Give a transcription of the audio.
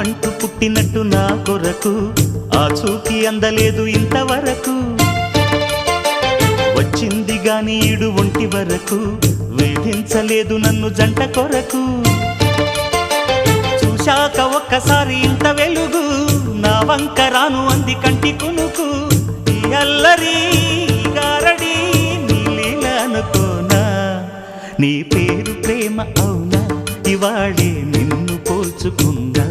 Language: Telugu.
ప్రాణమంటూ పుట్టినట్టు నా కొరకు ఆ చూకి అందలేదు ఇంతవరకు వచ్చింది గాని ఈడు ఒంటి వరకు వేధించలేదు నన్ను జంట కొరకు చూశాక ఒక్కసారి ఇంత వెలుగు నా వంక రాను అంది కంటి కునుకు ఈ అల్లరి గారడి నీలీల అనుకోనా నీ పేరు ప్రేమ అవునా ఇవాళే నిన్ను పోల్చుకుందా